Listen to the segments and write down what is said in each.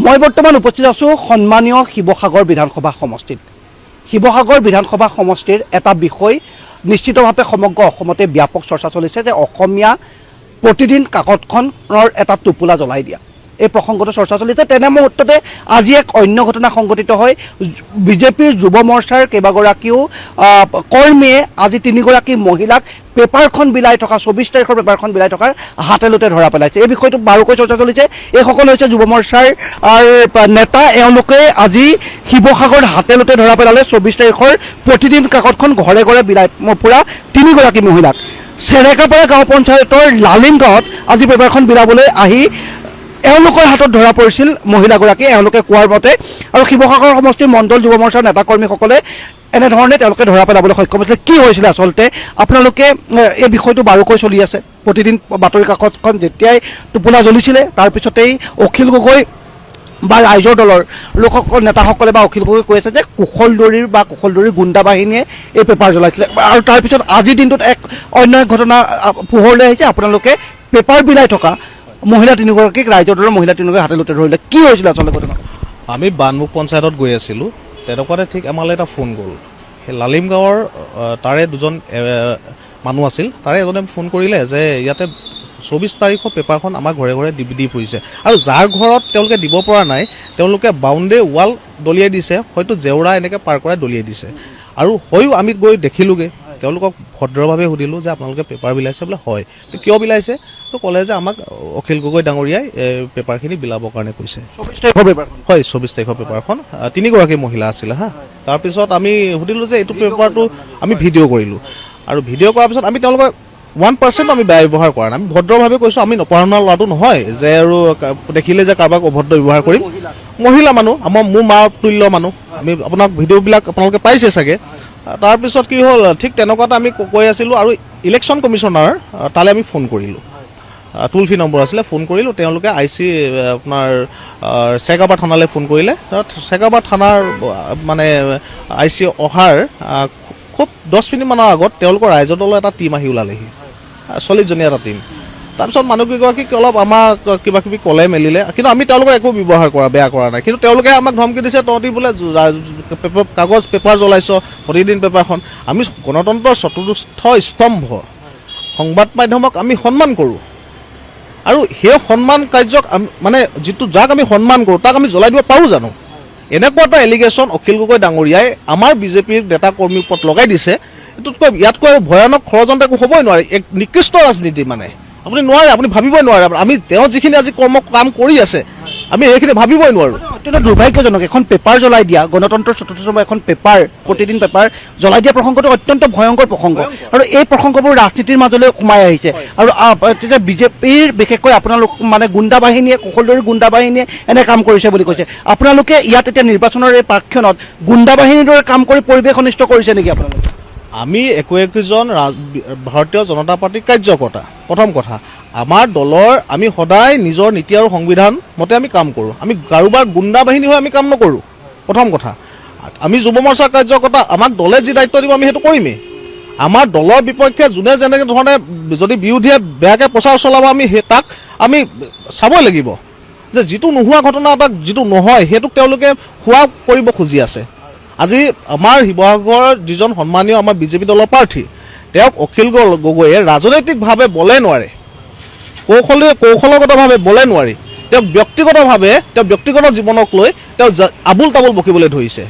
মই বৰ্তমান উপস্থিত আছোঁ সন্মানীয় শিৱসাগৰ বিধানসভা সমষ্টিত। শিৱসাগৰ বিধানসভা সমষ্টিৰ এটা বিষয় নিশ্চিতভাৱে সমগ্ৰ অসমতে ব্যাপক চৰ্চা চলিছে যে অসমীয়া প্ৰতিদিন কাকতখনৰ এটা টোপোলা জ্বলাই দিয়া এই প্ৰসংগটো চৰ্চা চলিছে। তেনে মুহূৰ্ততে আজি এক অন্য ঘটনা সংঘটিত হয়। বিজেপিৰ যুৱ মৰ্চাৰ কেইবাগৰাকীও কৰ্মীয়ে আজি 3গৰাকী মহিলাক পেপাৰখন বিলাই থকা 24 তাৰিখৰ পেপাৰখন বিলাই থকাৰ হাতেলোতে ধৰা পেলাইছে। এই বিষয়টো বাৰুকৈ চৰ্চা চলিছে। এইসকল হৈছে যুৱ মৰ্চাৰ নেতা। এওঁলোকে আজি শিৱসাগৰ হাতেলোতে ধৰা পেলালে 24 তাৰিখৰ প্ৰতিদিন কাকতখন ঘৰে ঘৰে বিলাই ফুৰা 3গৰাকী মহিলাক। চেৰেকাপাৰা গাঁও পঞ্চায়তৰ লালিম গাঁৱত আজি পেপাৰখন বিলাবলৈ আহি এওঁলোকৰ হাতত ধৰা পৰিছিল মহিলাগৰাকী, এওঁলোকে কোৱাৰ মতে। আৰু শিৱসাগৰ সমষ্টিৰ মণ্ডল যুৱ মৰ্চাৰ নেতা কৰ্মীসকলে এনেধৰণে তেওঁলোকে ধৰা পেলাবলৈ সক্ষম হৈছিলে। কি হৈছিলে আচলতে আপোনালোকে এই বিষয়টো বাৰুকৈ চলি আছে। প্ৰতিদিন বাতৰি কাকতখন যেতিয়াই টোপোলা জ্বলিছিলে তাৰপিছতেই অখিল গগৈ বা ৰাইজৰ দলৰ লোকসকল নেতাসকলে বা অখিল গগৈ কৈ আছে যে কুশলদৰীৰ গুণ্ডা বাহিনীয়ে এই পেপাৰ জ্বলাইছিলে। আৰু তাৰপিছত আজিৰ দিনটোত অন্য এক ঘটনা পোহৰলৈ আহিছে। আপোনালোকে পেপাৰ বিলাই থকা মহিলা 3গৰাকীক ৰাইজৰ দলৰ মহিলা 3গৰাকীক হাতেলোতে ধৰিলে। কি হৈছিলে আচলতে ঘটনা? আমি বানমুখ পঞ্চায়তত গৈ আছিলোঁ, তেনেকুৱাতে ঠিক আমালৈ এটা ফোন গ'ল। সেই লালিম গাঁৱৰ তাৰে দুজন মানুহ আছিল, তাৰে এজনে ফোন কৰিলে যে ইয়াতে 24 তাৰিখৰ পেপাৰখন আমাৰ ঘৰে ঘৰে দি ফুৰিছে। আৰু যাৰ ঘৰত তেওঁলোকে দিব পৰা নাই তেওঁলোকে বাউণ্ডেৰী ৱাল দলিয়াই দিছে, হয়তো জেওৰা এনেকৈ পাৰ কৰাই দলিয়াই দিছে। আৰু হয়ো আমি গৈ দেখিলোগৈ, তেওঁলোকক ভদ্ৰভাৱে সুধিলোঁ যে আপোনালোকে পেপাৰ বিলাইছে বোলে। হয়, কিয় বিলাইছে? তো ক'লে যে আমাক অখিল গগৈ ডাঙৰীয়াই পেপাৰখিনি বিলাবৰ কাৰণে কৈছে। 24 তাৰিখৰ পেপাৰখন? হয়, 24 তাৰিখৰ পেপাৰখন। 3গৰাকী মহিলা আছিলে হা। তাৰপিছত আমি সুধিলোঁ যে এইটো পেপাৰটো আমি ভিডিঅ' কৰিলোঁ। আৰু ভিডিঅ' কৰাৰ পিছত আমি তেওঁলোকক 1% আমি বেয়া ব্যৱহাৰ কৰা নাই। আমি ভদ্ৰভাৱে কৈছোঁ, আমি নপঢ়া শুনা ল'ৰাটো নহয় যে আৰু দেখিলে যে কাৰোবাক অভদ্ৰ ব্যৱহাৰ কৰিম। মহিলা মানুহ, মোৰ মা তুল্য মানুহ। আমি আপোনাক ভিডিঅ'বিলাক আপোনালোকে পাইছে চাগে। তাৰপিছত কি হ'ল, ঠিক তেনেকুৱাতে আমি কৈ আছিলোঁ। আৰু ইলেকশ্যন কমিশ্যনাৰ তালৈ আমি ফোন কৰিলোঁ, টোল ফ্ৰী নম্বৰ আছিলে, ফোন কৰিলোঁ। তেওঁলোকে আপোনাৰ চেগাবাৰ থানালৈ ফোন কৰিলে। চেগাবাৰ থানাৰ মানে IC অহাৰ খুব 10 মিনিটমানৰ আগত তেওঁলোকৰ ৰাইজৰ দলৰ এটা টীম আহি ওলালেহি, 40জনীয়া এটা টীম। তাৰপিছত মানুহকেইগৰাকীক অলপ আমাক কিবা কিবি ক'লে মেলিলে, কিন্তু আমি তেওঁলোকক একো ব্যৱহাৰ বেয়া কৰা নাই। কিন্তু তেওঁলোকে আমাক ধমকি দিছে, তহঁতি বোলে কাগজ পেপাৰ জ্বলাইছ প্ৰতিদিন পেপাৰখন। আমি গণতন্ত্ৰৰ চতুৰ্থ স্তম্ভ সংবাদ মাধ্যমক আমি সন্মান কৰোঁ। আৰু সেই সন্মান কাৰ্যক মানে যাক আমি সন্মান কৰোঁ তাক আমি জ্বলাই দিব পাৰোঁ জানো? এনেকুৱা এটা এলিগেশ্যন অখিল গগৈ ডাঙৰীয়াই আমাৰ বিজেপিৰ নেতা কৰ্মীৰ ওপৰত লগাই দিছে। ইয়াতকৈ আৰু ভয়ানক ষড়যন্ত্ৰ একো হ'বই নোৱাৰে। এক নিকৃষ্ট ৰাজনীতি মানে আপুনি নোৱাৰে, আপুনি ভাবিবই নোৱাৰে। আমি তেওঁ যিখিনি আজি কাম কৰি আছে আমি সেইখিনি ভাবিবই নোৱাৰোঁ। অত্যন্ত দুৰ্ভাগ্যজনক। এখন পেপাৰ জ্বলাই দিয়া, গণতন্ত্ৰৰ চতুৰ্থ স্তম্ভ এখন পেপাৰ, প্ৰতিদিন পেপাৰ জ্বলাই দিয়া প্ৰসংগটো অত্যন্ত ভয়ংকৰ প্ৰসংগ। আৰু এই প্ৰসংগবোৰ ৰাজনীতিৰ মাজলৈ সোমাই আহিছে। আৰু তেতিয়া বিজেপিৰ বিশেষকৈ আপোনালোক মানে গুণ্ডা বাহিনীয়ে, কুশলদৰীৰ গুণ্ডা বাহিনীয়ে এনে কাম কৰিছে বুলি কৈছে। আপোনালোকে ইয়াত এতিয়া নিৰ্বাচনৰ এই প্ৰাক্ষণত গুণ্ডা বাহিনীৰ দৰে কাম কৰি পৰিৱেশ অনিষ্ট কৰিছে নেকি আপোনালোকে? আমি একোজন ভাৰতীয় জনতা পাৰ্টীৰ কাৰ্যকৰ্তা। প্ৰথম কথা, আমাৰ দলৰ আমি সদায় নিজৰ নীতি আৰু সংবিধান মতে আমি কাম কৰোঁ। আমি কাৰোবাৰ গুণ্ডা বাহিনী হৈ আমি কাম নকৰোঁ। প্ৰথম কথা, আমি যুৱ মৰ্চাৰ কাৰ্যকৰ্তা, আমাক দলে যি দায়িত্ব দিব আমি সেইটো কৰিমেই। আমাৰ দলৰ বিপক্ষে যোনে যেনেকৈ ধৰণে যদি বিৰোধীয়ে বেয়াকৈ প্ৰচাৰ চলাব আমি তাক আমি চাবই লাগিব যে যিটো নোহোৱা ঘটনা এটাক যিটো নহয় সেইটোক তেওঁলোকে হোৱা কৰিব খুজি আছে। আজি আমাৰ শিৱসাগৰৰ যিজন সন্মানীয় আমাৰ বিজেপি দলৰ প্ৰাৰ্থী, তেওঁক অখিল গগৈয়ে ৰাজনৈতিকভাৱে বলে নোৱাৰে, কৌশলগতভাৱে বলে নোৱাৰি। তেওঁক ব্যক্তিগতভাৱে ব্যক্তিগত জীৱনক লৈ তেওঁ আবুল তাবুল বকিবলৈ ধৰিছে।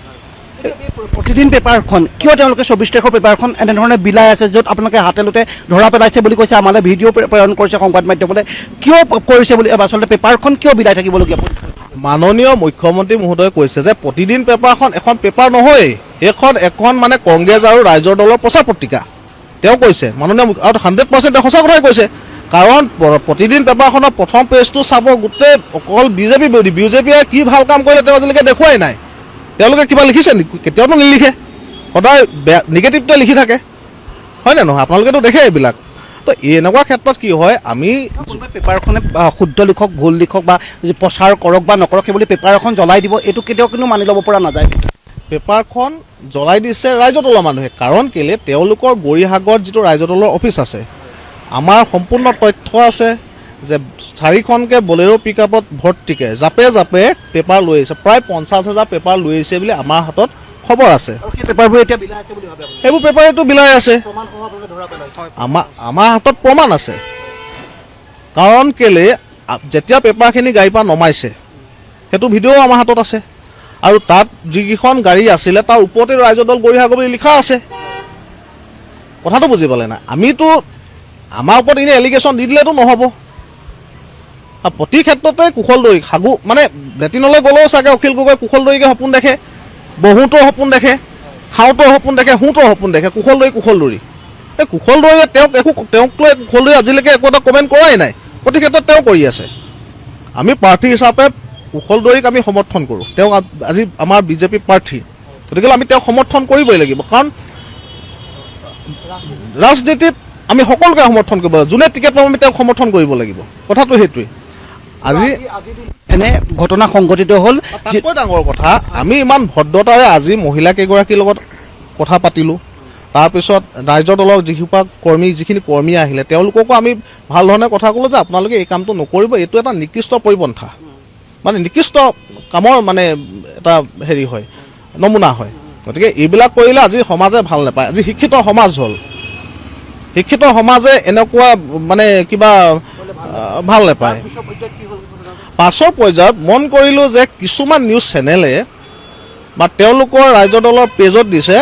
প্ৰতিদিন পেপাৰখন কিয় তেওঁলোকে 24 তাৰিখৰ পেপাৰখন এনেধৰণে বিলাই আছে, য'ত আপোনালোকে হাতেলোতে ধৰা পেলাইছে বুলি কৈছে, আমালৈ ভিডিঅ' প্ৰেৰণ কৰিছে সংবাদ মাধ্যমলৈ। কিয় কৰিছে বুলি আচলতে পেপাৰখন কিয় বিলাই থাকিবলগীয়া? মাননীয় মুখ্যমন্ত্ৰী মহোদয়ে কৈছে যে প্ৰতিদিন পেপাৰখন এখন পেপাৰ নহয়, সেইখন এখন মানে কংগ্ৰেছ আৰু ৰাইজৰ দলৰ প্ৰচাৰ পত্ৰিকা। তেওঁ কৈছে মাননীয়, আৰু 100% তেওঁ সঁচা কথাই কৈছে। কাৰণ প্ৰতিদিন পেপাৰখনৰ প্ৰথম পেজটো চাব, গোটেই অকল বিজেপি বিৰোধী। বিজেপিয়ে কি ভাল কাম কৰিলে তেওঁ আজিলৈকে দেখুৱাই নাই। তেওঁলোকে কিবা লিখিছে নেকি? কেতিয়াওতো নিলিখে, সদায় বেয়া নিগেটিভটোৱে লিখি থাকে, হয় নে নহয়? আপোনালোকেতো দেখে এইবিলাক। তো এনেকুৱা ক্ষেত্ৰত কি হয়, আমি পেপাৰখনে শুদ্ধ লিখক, ভুল লিখক বা প্ৰচাৰ কৰক বা নকৰক, সেইবুলি পেপাৰ এখন জ্বলাই দিব, এইটো কেতিয়াও কিন্তু মানি ল'ব পৰা নাযায়। পেপাৰখন জ্বলাই দিছে ৰাইজৰ দলৰ মানুহে। কাৰণ কেলে, তেওঁলোকৰ গৌৰীসাগৰত যিটো ৰাইজৰ দলৰ অফিচ আছে, আমাৰ সম্পূৰ্ণ তথ্য আছে যে 4খনকৈ বলেৰো পিক আপত ভৰ্তিকৈ জাপে জাপে পেপাৰ লৈ আহিছে, প্ৰায় 50,000 পেপাৰ লৈ আহিছে বুলি আমাৰ হাতত খবৰ আছে। আৰু সেই পেপাৰবোৰ এতিয়া বিলাই আছে বুলি ভাবে আপুনি? সেইবোৰ পেপাৰটো বিলাই আছে, প্ৰমাণসহ আপোনালোকে ধৰা পেলাইছে? আমাৰ হাতত প্ৰমাণ আছে। কাৰণ কেলে যেতিয়া পেপাৰখিনি গাড়ীৰ পৰা নমাইছে সেইটো ভিডিঅ' আমাৰ হাতত আছে, আৰু তাত যিকেইখন গাড়ী আছিলে তাৰ ওপৰতে ৰাইজৰ দল গৰিহা বুলি লিখা আছে। কথাটো বুজি পালে নাই? আমিতো আমাৰ ওপৰত এনেই এলিগেশ্যন দি দিলেতো নহ'ব। প্ৰতি ক্ষেত্ৰতে কুশল দৈ সাগু মানে লেট্ৰিনলৈ গ'লেও চাগে অখিল গগৈ কুশল দৈকে সপোন দেখে, বহুতো সপোন দেখে, খাওঁতো সপোন দেখে, শুওঁতো সপোন দেখে, কুশল দৈ। এই কুশল দৈয়ে তেওঁক লৈ কুশল দৈ আজিলৈকে একো এটা কমেণ্ট কৰাই নাই। প্ৰতি ক্ষেত্ৰত তেওঁ কৰি আছে। আমি প্ৰাৰ্থী হিচাপে কুশল দৈক আমি সমৰ্থন কৰোঁ। তেওঁ আজি আমাৰ বিজেপি প্ৰাৰ্থী, গতিকে আমি তেওঁক সমৰ্থন কৰিবই লাগিব। কাৰণ ৰাজনীতিত আমি সকলোকে সমৰ্থন কৰিব লাগিব, যোনে টিকেট পাব আমি তেওঁক সমৰ্থন কৰিব লাগিব। কথাটো সেইটোৱে। আজি এনে ঘটনা সংঘটিত হ'ল, তাতকৈ ডাঙৰ কথা, আমি ইমান ভদ্ৰতাৰে আজি মহিলা কেইগৰাকীৰ লগত কথা পাতিলোঁ। তাৰপিছত ৰাইজৰ দলৰ যিখিনি কৰ্মী আহিলে তেওঁলোককো আমি ভাল ধৰণে কথা ক'লোঁ যে আপোনালোকে এই কামটো নকৰিব, এইটো এটা নিকৃষ্ট পৰিপন্থা, মানে নিকৃষ্ট কামৰ মানে এটা হেৰি হয়, নমুনা হয়। গতিকে এইবিলাক কৰিলে আজি সমাজে ভাল নাপায়। আজি শিক্ষিত সমাজ হ'ল, শিক্ষিত সমাজে এনেকুৱা মানে কিবা ভাল নাপায়। পাছৰ পৰ্যায়ত মন কৰিলোঁ যে কিছুমান নিউজ চেনেলে বা তেওঁলোকৰ ৰাইজৰ দলৰ পেজত দিছে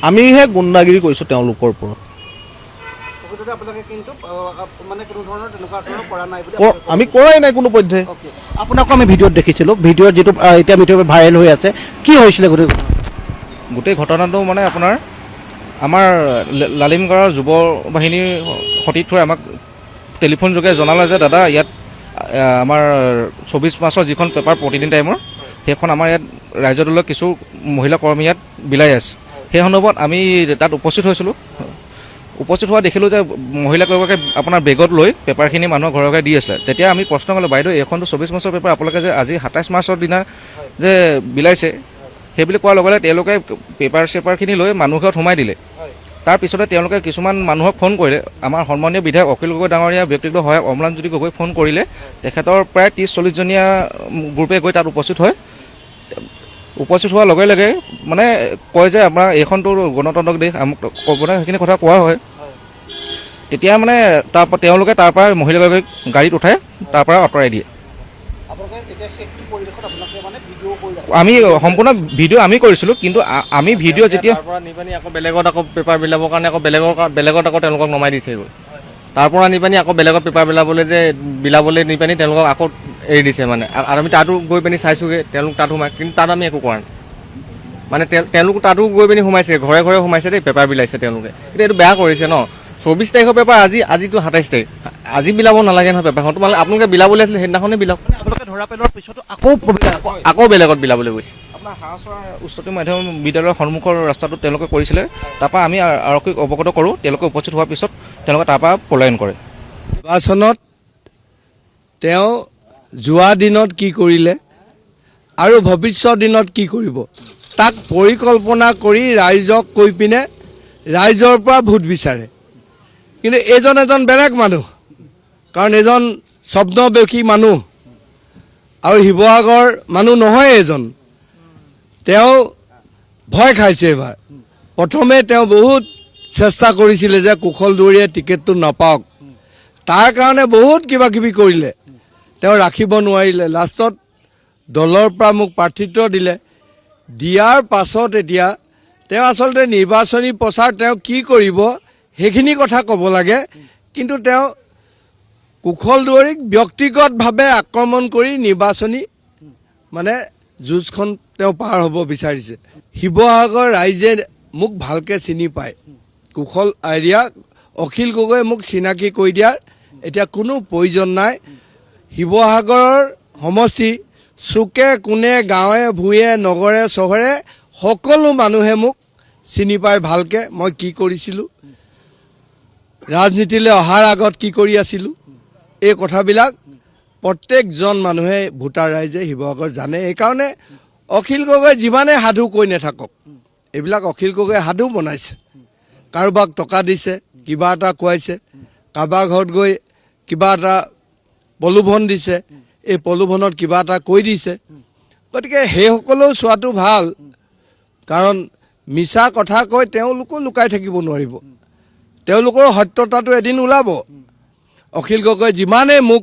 আমিহে গুণ্ডাগিৰি কৰিছোঁ তেওঁলোকৰ ওপৰত। আমি কৰাই নাই কোনো পধ্যে। আপোনাকো আমি ভিডিঅ'ত দেখিছিলোঁ, ভিডিঅ'ত যিটো এতিয়া ভিডিঅ' ভাইৰেল হৈ আছে, কি হৈছিলে গোটেই ঘটনাটো মানে আপোনাৰ আমাৰ লালিমগড়ৰ যুৱ বাহিনীৰ সতীৰ্থই আমাক টেলিফোন যোগে জনালে যে দাদা ইয়াত আমাৰ 24 মাৰ্চৰ যিখন পেপাৰ প্ৰতিদিন টাইমৰ সেইখন আমাৰ ইয়াত ৰাইজৰ দলৰ কিছু মহিলা কৰ্মী ইয়াত বিলাই আছে। সেই সন্দৰ্ভত আমি তাত উপস্থিত হৈছিলোঁ। উপস্থিত হোৱা দেখিলোঁ যে মহিলাগৰাকীয়ে আপোনাৰ বেগত লৈ পেপাৰখিনি মানুহৰ ঘৰে ঘৰে দি আছিলে। তেতিয়া আমি প্ৰশ্ন কৰিলোঁ, বাইদেউ এইখনতো 24 মাৰ্চৰ পেপাৰ, আপোনালোকে যে আজি 27 মাৰ্চৰ দিনা যে বিলাইছে, সেইবুলি কোৱাৰ লগে লগে তেওঁলোকে পেপাৰখিনি লৈ মানুহ ঘৰত সোমাই দিলে। তাৰপিছতে তেওঁলোকে কিছুমান মানুহক ফোন কৰিলে। আমাৰ সন্মানীয় বিধায়ক অখিল গগৈ ডাঙৰীয়া ব্যক্তিগত সহায়ক অমলানজ্যোতি গগৈ ফোন কৰিলে। তেখেতৰ প্ৰায় 30-40 জনীয়া গ্ৰুপে গৈ তাত উপস্থিত হয়। উপস্থিত হোৱাৰ লগে লগে মানে কয় যে আপোনাৰ এইখনতো গণতান্ত্ৰিক দেশ, আমুক মানে সেইখিনি কথা কোৱা হয়। তেতিয়া মানে তেওঁলোকে তাৰপৰা মহিলাগৰাকীক গাড়ীত উঠাই তাৰপৰা আঁতৰাই দিয়ে। আমি সম্পূৰ্ণ ভিডিঅ' আমি কৰিছিলোঁ, কিন্তু আমি ভিডিঅ' যেতিয়া নি পানি আকৌ বেলেগত আকৌ পেপাৰ বিলাবৰ কাৰণে আকৌ বেলেগত আকৌ তেওঁলোকক নমাই দিছেগৈ। তাৰ পৰা নি পানি আকৌ বেলেগত পেপাৰ বিলাবলৈ নি পানি তেওঁলোকক আকৌ এৰি দিছে মানে। আৰু আমি তাতো গৈ পিনি চাইছোগৈ, তেওঁলোক তাত সোমাই, কিন্তু তাত আমি একো কৰা নাই। মানে তেওঁলোক তাতো গৈ পিনি সোমাইছে, ঘৰে ঘৰে সোমাইছে দেই, পেপাৰ বিলাইছে তেওঁলোকে। কিন্তু এইটো বেয়া কৰিছে ন। 24 তাৰিখৰ পেপাৰ আজিতো 27 তাৰিখ, আজি বিলাব নালাগে নহয় পেপাৰখন। তোমালোকে আপোনালোকে বিলাবলৈ আছিলে সেইদিনাখনে বিলাওক। ধৰা পেলোৱাৰ পিছতো আকৌ বেলেগত বিলাবলৈ গৈছে। আপোনাৰ হাঁহচৰা উচ্চতৰ মাধ্যমিক বিদ্যালয়ৰ সন্মুখৰ ৰাস্তাটোত তেওঁলোকে কৰিছিলে। তাৰপৰা আমি আৰক্ষীক অৱগত কৰোঁ। তেওঁলোকে উপস্থিত হোৱাৰ পিছত তেওঁলোকে তাৰপৰা পলায়ন কৰে। নিৰ্বাচনত তেওঁ যোৱা দিনত কি কৰিলে আৰু ভৱিষ্যত দিনত কি কৰিব তাক পৰিকল্পনা কৰি ৰাইজক কৈ পিনে ৰাইজৰ পৰা ভোট বিচাৰে। কিন্তু এজন বেলেগ মানুহ, কাৰণ এজন স্বপ্নবেশী মানুহ আৰু শিৱসাগৰ মানুহ নহয় এজন। তেওঁ ভয় খাইছে এইবাৰ। প্ৰথমে তেওঁ বহুত চেষ্টা কৰিছিলে যে কুশল দুৱৰীয়ে টিকেটটো নাপাওক, তাৰ কাৰণে বহুত কিবা কিবি কৰিলে, তেওঁ ৰাখিব নোৱাৰিলে। লাষ্টত দলৰ পৰা মোক প্ৰাৰ্থিত্ব দিলে। দিয়াৰ পাছত এতিয়া তেওঁ আচলতে নিৰ্বাচনী প্ৰচাৰ তেওঁ কি কৰিব সেইখিনি কথা ক'ব লাগে, কিন্তু তেওঁ কুশল দুৱৰীক ব্যক্তিগতভাৱে আক্ৰমণ কৰি নিৰ্বাচনী মানে যুঁজখন তেওঁ পাৰ হ'ব বিচাৰিছে। শিৱসাগৰ ৰাইজে মোক ভালকৈ চিনি পায়। কুশল অখিল গগৈ মোক চিনাকি কৰি দিয়াৰ এতিয়া কোনো প্ৰয়োজন নাই। শিৱসাগৰৰ সমষ্টি চুকে কোণে, গাঁৱে ভূঞে, নগৰে চহৰে সকলো মানুহে মোক চিনি পায় ভালকৈ। মই কি কৰিছিলোঁ, ৰাজনীতিলৈ অহাৰ আগত কি কৰি আছিলোঁ, এই কথাবিলাক প্ৰত্যেকজন মানুহে ভোটাৰ ৰাইজে শিৱসাগৰ জানে। সেইকাৰণে অখিল গগৈ যিমানে সাধু কৈ নাথাকক, এইবিলাক অখিল গগৈ সাধু বনাইছে। কাৰোবাক টকা দিছে, কিবা এটা খুৱাইছে, কাৰোবাৰ ঘৰত গৈ কিবা এটা প্ৰলোভন দিছে, এই প্ৰলোভনত কিবা এটা কৈ দিছে। গতিকে সেইসকলেও চোৱাটো ভাল, কাৰণ মিছা কথা কৈ তেওঁলোকো লুকাই থাকিব নোৱাৰিব, তেওঁলোকৰ সত্যতাটো এদিন ওলাব। অখিল গগৈ যিমানেই মোক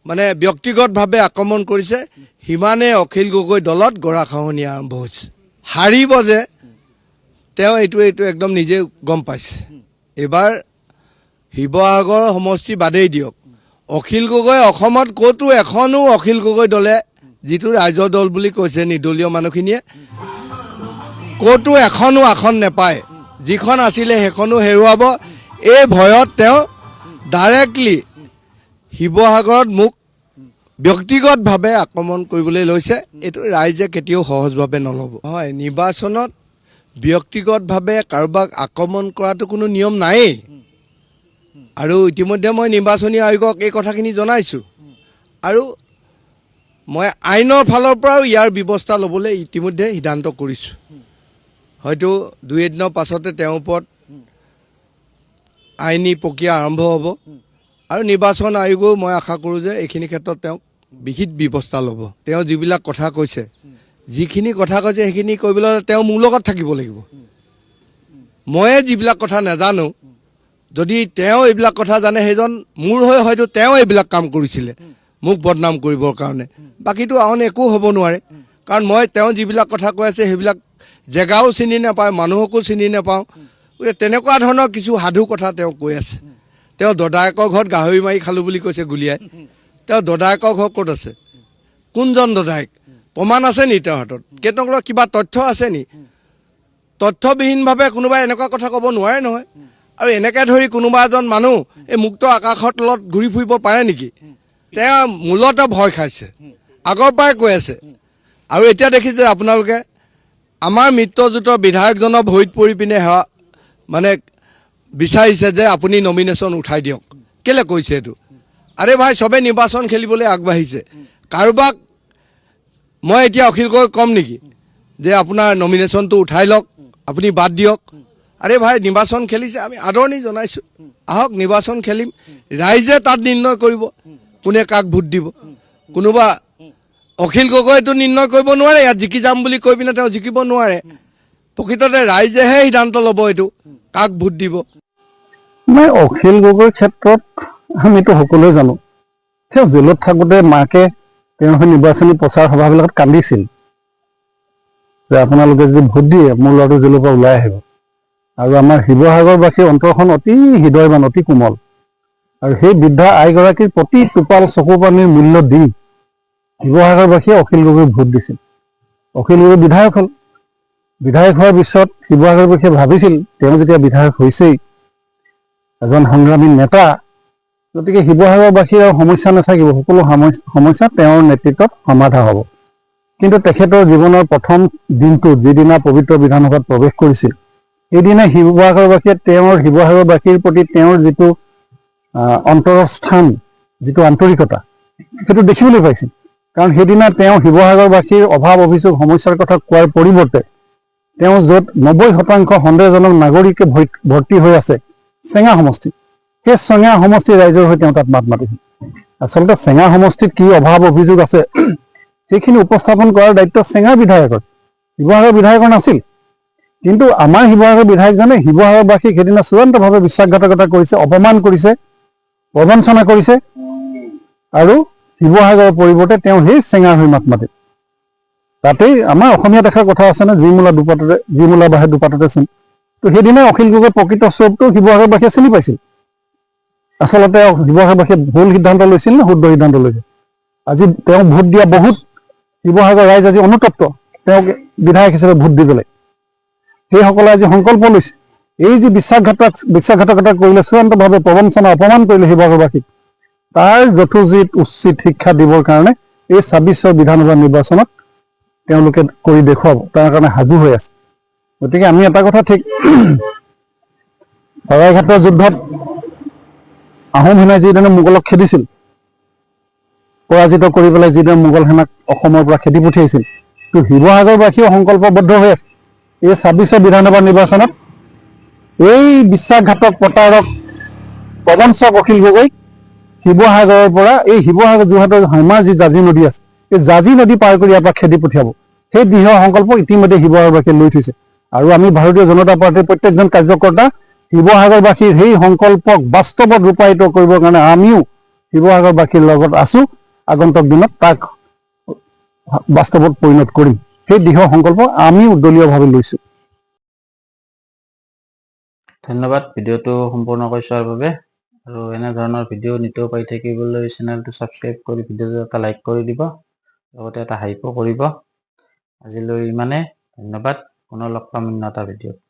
মানে ব্যক্তিগতভাৱে আক্ৰমণ কৰিছে, সিমানেই অখিল গগৈ দলত গৰাখহনীয়া আৰম্ভ হৈছে। হাৰিব যে তেওঁ এইটো একদম নিজে গম পাইছে। এইবাৰ শিৱসাগৰ সমষ্টি বাদেই দিয়ক, অখিল গগৈ অসমত ক'তো এখনো অখিল গগৈ দলে, যিটো ৰাইজৰ দল বুলি কৈছে নিৰ্দলীয় মানুহখিনিয়ে, ক'তো এখনো আসন নেপায়। যিখন আছিলে সেইখনো হেৰুৱাব। এই ভয়ত তেওঁ ডাইৰেক্টলি শিৱসাগৰত মোক ব্যক্তিগতভাৱে আক্ৰমণ কৰিবলৈ লৈছে। এইটো ৰাইজে কেতিয়াও সহজভাৱে নল'ব। হয়, নিৰ্বাচনত ব্যক্তিগতভাৱে কাৰোবাক আক্ৰমণ কৰাটো কোনো নিয়ম নায়েই, আৰু ইতিমধ্যে মই নিৰ্বাচনী আয়োগক এই কথাখিনি জনাইছোঁ, আৰু মই আইনৰ ফালৰ পৰাও ইয়াৰ ব্যৱস্থা ল'বলৈ ইতিমধ্যে সিদ্ধান্ত কৰিছোঁ। হয়তো 2 দিনৰ পাছতে তেওঁৰ ওপৰত আইনী প্ৰক্ৰিয়া আৰম্ভ হ'ব, আৰু নিৰ্বাচন আয়োগেও মই আশা কৰোঁ যে এইখিনি ক্ষেত্ৰত তেওঁক বিহিত ব্যৱস্থা ল'ব। তেওঁ যিবিলাক কথা কৈছে, যিখিনি কথা কৈছে সেইখিনি কৰিবলৈ তেওঁ মোৰ লগত থাকিব লাগিব। ময়ে যিবিলাক কথা নাজানো, যদি তেওঁ এইবিলাক কথা জানে, সেইজন মোৰ হৈ হয়তো তেওঁ এইবিলাক কাম কৰিছিলে মোক বদনাম কৰিবৰ কাৰণে। বাকীটো আন একো হ'ব নোৱাৰে, কাৰণ মই তেওঁ যিবিলাক কথা কৈ আছে সেইবিলাক জেগাও চিনি নাপাওঁ, মানুহকো চিনি নাপাওঁ। গতিকে তেনেকুৱা ধৰণৰ কিছু সাধু কথা তেওঁ কৈ আছে। তেওঁ দদায়েকৰ ঘৰত গাহৰি মাৰি খালোঁ বুলি কৈছে গুলীয়াই। তেওঁ দদায়েকৰ ঘৰ ক'ত আছে? কোনজন দদায়েক? প্ৰমাণ আছে নি তেওঁৰ হাতত? তেওঁলোকৰ কিবা তথ্য আছে নি? তথ্যবিহীনভাৱে কোনোবাই এনেকুৱা কথা ক'ব নোৱাৰে নহয়। আৰু এনেকৈ ধৰি কোনোবা এজন মানুহ এই মুক্ত আকাশৰ তলত ঘূৰি ফুৰিব পাৰে নেকি? তেওঁ মূলতে ভয় খাইছে, আগৰ পৰাই কৈ আছে। আৰু এতিয়া দেখিছে আপোনালোকে, আমাৰ মিত্ৰজোঁটৰ বিধায়কজনৰ ভৰিত পৰি পিনে সেৱা মানে বিচাৰিছে যে আপুনি নমিনেশ্যন উঠাই দিয়ক। কেলৈ কৈছে এইটো? আৰে ভাই, চবেই নিৰ্বাচন খেলিবলৈ আগবাঢ়িছে। কাৰোবাক মই এতিয়া অখিল গগৈক ক'ম নেকি যে আপোনাৰ নমিনেশ্যনটো উঠাই লওক, আপুনি বাদ দিয়ক? আৰে ভাই, নিৰ্বাচন খেলিছে, আমি আদৰণি জনাইছোঁ। আহক, নিৰ্বাচন খেলিম, ৰাইজে তাত নিৰ্ণয় কৰিব কোনে কাক ভোট দিব। কোনোবা অখিল গগৈটো নিৰ্ণয় কৰিব নোৱাৰে, ইয়াত জিকি যাম বুলি কৈ পিনে তেওঁ জিকিব নোৱাৰে। প্ৰকৃততে ৰাইজেহে সিদ্ধান্ত ল'ব এইটো কাক ভোট দিব। মই অখিল গগৈৰ ক্ষেত্ৰত আমিতো সকলোৱে জানো, তেওঁ জেলত থাকোঁতে মাকে তেওঁৰ হৈ নিৰ্বাচনী প্ৰচাৰ সভাবিলাকত কান্দিছিল যে আপোনালোকে যদি ভোট দিয়ে মোৰ ল'ৰাটো জেলৰ পৰা ওলাই আহিব। আৰু আমাৰ শিৱসাগৰবাসীৰ অন্তৰখন অতি হৃদয়বান, অতি কোমল, আৰু সেই বৃদ্ধা আইগৰাকীৰ প্ৰতি টোপাল চকু পানীৰ মূল্য দি শিৱসাগৰবাসীয়ে অখিল গগৈক ভোট দিছিল। অখিল গগৈ বিধায়ক হ'ল। বিধায়ক হোৱাৰ পিছত শিৱসাগৰবাসীয়ে ভাবিছিল তেওঁ যেতিয়া বিধায়ক হৈছেই, এজন সংগ্ৰামী নেতা, গতিকে শিৱসাগৰবাসীৰ আৰু সমস্যা নাথাকিব, সকলো সমস্যা তেওঁৰ নেতৃত্বত সমাধা হ'ব। কিন্তু তেখেতৰ জীৱনৰ প্ৰথম দিনটোত, যিদিনা পবিত্ৰ বিধানসভাত প্ৰৱেশ কৰিছিল, সেইদিনা শিৱসাগৰবাসীয়ে শিৱসাগৰবাসীৰ প্ৰতি তেওঁৰ যিটো অন্তৰৰ স্থান, যিটো আন্তৰিকতা, সেইটো দেখিবলৈ পাইছিল। কাৰণ সেইদিনা তেওঁ শিৱসাগৰবাসীৰ অভাৱ অভিযোগ সমস্যাৰ কথা কোৱাৰ পৰিৱৰ্তে তেওঁ য'ত 90% সন্দেহজনক নাগৰিকে ভৰ্তি হৈ আছে চেঙা সমষ্টি, সেই চেঙা সমষ্টিৰ ৰাইজৰ হৈ তেওঁ তাত মাত মাতিছিল। আচলতে চেঙা সমষ্টিত কি অভাৱ অভিযোগ আছে সেইখিনি উপস্থাপন কৰাৰ দায়িত্ব চেঙাৰ বিধায়কৰ, শিৱসাগৰ বিধায়কৰ নাছিল। কিন্তু আমাৰ শিৱসাগৰ বিধায়কজনে শিৱসাগৰবাসীক সেইদিনা চূড়ান্তভাৱে বিশ্বাসঘাতকতা কৰিছে, অপমান কৰিছে, প্ৰবঞ্চনা কৰিছে, আৰু শিৱসাগৰৰ পৰিৱৰ্তে তেওঁ সেই চেঙাৰ হৈ মাত মাতিল। তাতেই আমাৰ অসমীয়া দেখাৰ কথা আছে ন, যি মূলা বাঢ়ে দুপাততে চিন। তো সেইদিনা অখিল গগৈৰ প্ৰকৃত স্বৰূপটো শিৱসাগৰবাসীয়ে চিনি পাইছিল। আচলতে শিৱসাগৰবাসীয়ে ভুল সিদ্ধান্ত লৈছিল নে শুদ্ধ সিদ্ধান্ত লৈছিল? আজি তেওঁ ভোট দিয়া বহুত শিৱসাগৰ ৰাইজ আজি অনুতপ্ত, তেওঁক বিধায়ক হিচাপে ভোট দি পেলাই। সেইসকলে আজি সংকল্প লৈছে, এই যি বিশ্বাসঘাতকতা কৰিলে, চূড়ান্তভাৱে প্ৰবঞ্চনা অপমান কৰিলে শিৱসাগৰবাসীক, তাৰ যথোচিত উচিত শিক্ষা দিবৰ কাৰণে এই 26 বিধানসভা নিৰ্বাচনত তেওঁলোকে কৰি দেখুৱাব, তাৰ কাৰণে সাজু হৈ আছে। গতিকে আমি এটা কথা ঠিক, শৰাইঘাটৰ যুদ্ধত আহোম সেনাই যিধৰণে মোগলক খেদিছিল, পৰাজিত কৰি পেলাই যিদৰে মোগল সেনাক অসমৰ পৰা খেদি পঠিয়াইছিল, তো শিৱসাগৰবাসীও সংকল্পবদ্ধ হৈ আছে এই 26 বিধানসভা নিৰ্বাচনত এই বিশ্বাসঘাতক প্ৰতাৰক প্ৰবঞ্চক অখিল গগৈক শিৱসাগৰৰ পৰা এই শিৱসাগৰ যোৰহাটৰ আমাৰ যি জাঁজি নদী আছে এই জাঁজি নদী পাৰ কৰি ইয়াৰ পৰা খেদি পঠিয়াব সেই দৃঢ় সংকল্প ইতিমধ্যে শিৱসাগৰবাসীয়ে লৈ থৈছে আৰু আমি ভাৰতীয় জনতা পাৰ্টীৰ প্ৰত্যেকজন কাৰ্যকৰ্তা শিৱসাগৰবাসীৰ সেই সংকল্পক বাস্তৱত ৰূপায়িত কৰিবৰ কাৰণে আমিও শিৱসাগৰবাসীৰ লগত আছো আগন্তুক দিনত তাক বাস্তৱত পৰিণত কৰিম সেই দৃঢ় সংকল্প আমিও দলীয়ভাৱে লৈছোঁ ধন্যবাদ ভিডিঅ'টো সম্পূৰ্ণকৈ চোৱাৰ বাবে আৰু এনেধৰণৰ ভিডিঅ' নিতৌ পাই থাকিবলৈ চেনেলটো ছাবস্ক্ৰাইব কৰি ভিডিঅ'টো এটা লাইক কৰি দিব লগতে এটা হাইপো কৰিব আজিলৈ ইমানে ধন্যবাদ পুনৰ লগ পাম অন্য এটা ভিডিঅ'ত